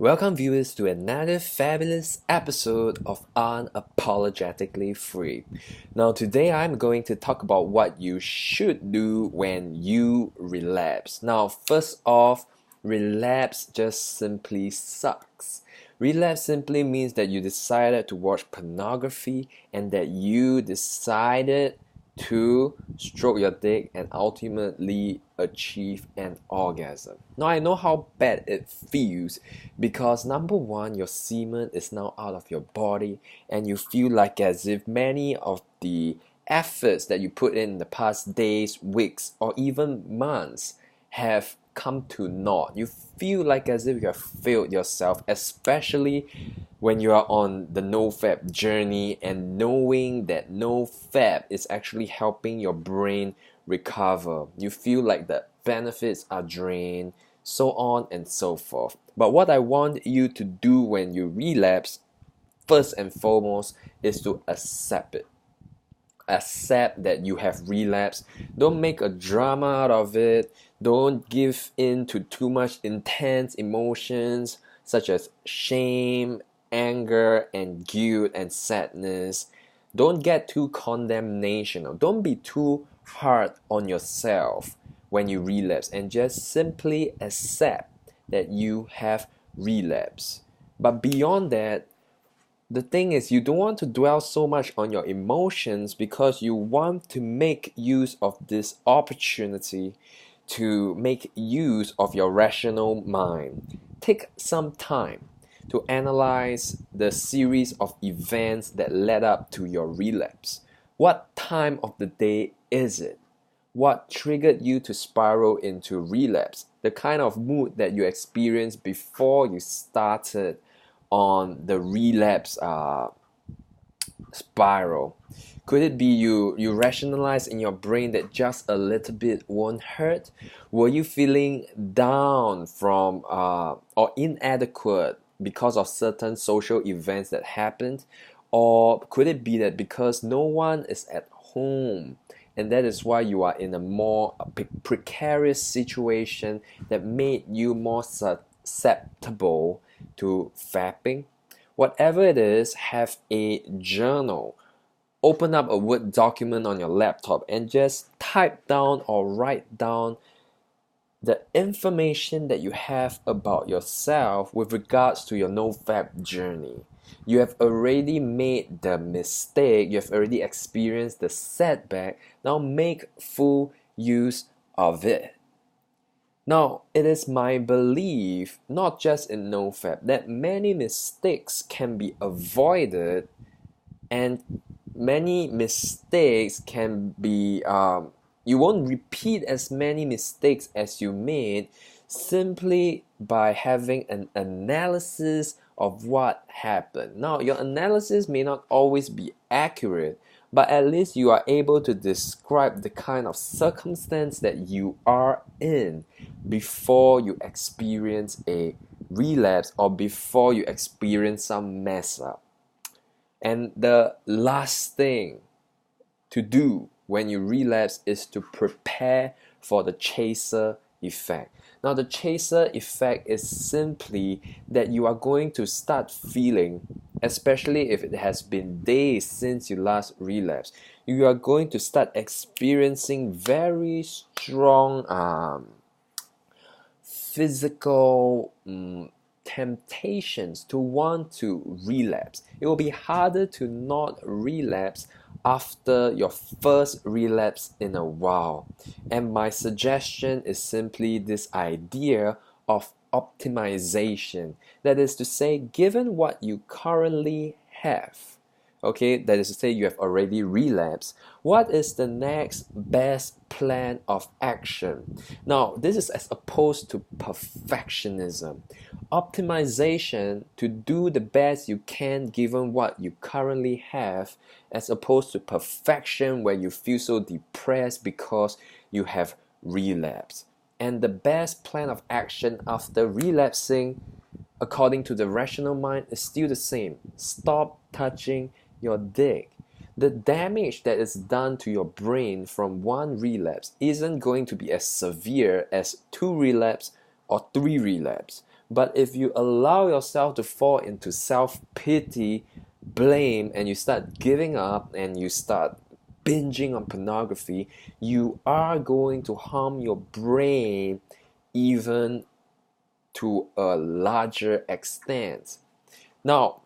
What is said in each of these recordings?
Welcome, viewers, to another fabulous episode of Unapologetically Free. Now, today I'm going to talk about what you should do when you relapse. Now, first off, relapse just simply sucks. Relapse simply means that you decided to watch pornography and that you decided to stroke your dick and ultimately achieve an orgasm. Now I know how bad it feels because number one, your semen is now out of your body and you feel like as if many of the efforts that you put in the past days, weeks, or even months have come to naught. You feel like as if you have failed yourself, especially when you are on the no-fap journey and knowing that no-fap is actually helping your brain recover. You feel like the benefits are drained, so on and so forth. But what I want you to do when you relapse, first and foremost, is to accept it. Accept that you have relapsed. Don't make a drama out of it. Don't give in to too much intense emotions such as shame, anger, and guilt and sadness. Don't get too condemnational. Don't be too hard on yourself when you relapse, and just simply accept that you have relapsed. But beyond that, the thing is, you don't want to dwell so much on your emotions because you want to make use of this opportunity to make use of your rational mind. Take some time to analyze the series of events that led up to your relapse. What time of the day is it? What triggered you to spiral into relapse? The kind of mood that you experienced before you started on the relapse spiral. Could it be you rationalize in your brain that just a little bit won't hurt? Were you feeling down from or inadequate because of certain social events that happened? Or could it be that because no one is at home and that is why you are in a more precarious situation that made you more susceptible to fapping? Whatever it is, have a journal. Open up a Word document on your laptop and just type down or write down the information that you have about yourself with regards to your no-fap journey. You have already made the mistake, you have already experienced the setback. Now make full use of it. Now, it is my belief, not just in no-fap, that many mistakes can be avoided and many mistakes can be, you won't repeat as many mistakes as you made simply by having an analysis of what happened. Now, your analysis may not always be accurate, but at least you are able to describe the kind of circumstance that you are in before you experience a relapse or before you experience some mess up. And the last thing to do when you relapse is to prepare for the chaser effect. Now, the chaser effect is simply that you are going to start feeling, especially if it has been days since you last relapsed, you are going to start experiencing very strong physical temptations to want to relapse. It will be harder to not relapse after your first relapse in a while. And my suggestion is simply this idea of optimization. That is to say, given what you currently have, okay, that is to say you have already relapsed, what is the next best plan of action? Now, this is as opposed to perfectionism. Optimization, to do the best you can given what you currently have, as opposed to perfection where you feel so depressed because you have relapsed. And the best plan of action after relapsing, according to the rational mind, is still the same. Stop touching your dick. The damage that is done to your brain from one relapse isn't going to be as severe as 2 relapse or 3 relapse. But if you allow yourself to fall into self-pity, blame, and you start giving up and you start binging on pornography, you are going to harm your brain even to a larger extent. Now,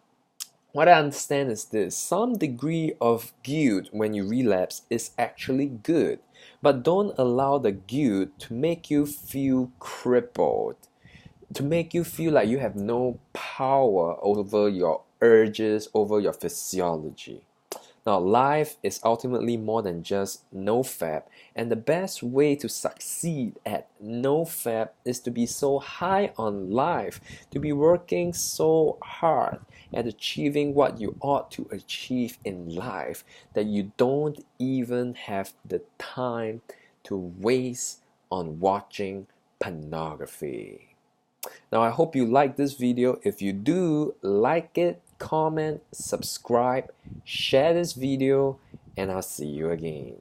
what I understand is this: some degree of guilt when you relapse is actually good, but don't allow the guilt to make you feel crippled, to make you feel like you have no power over your urges, over your physiology. Now, life is ultimately more than just NoFap, and the best way to succeed at NoFap is to be so high on life, to be working so hard at achieving what you ought to achieve in life that you don't even have the time to waste on watching pornography. Now, I hope you like this video. If you do, like it, comment, subscribe, share this video, and I'll see you again.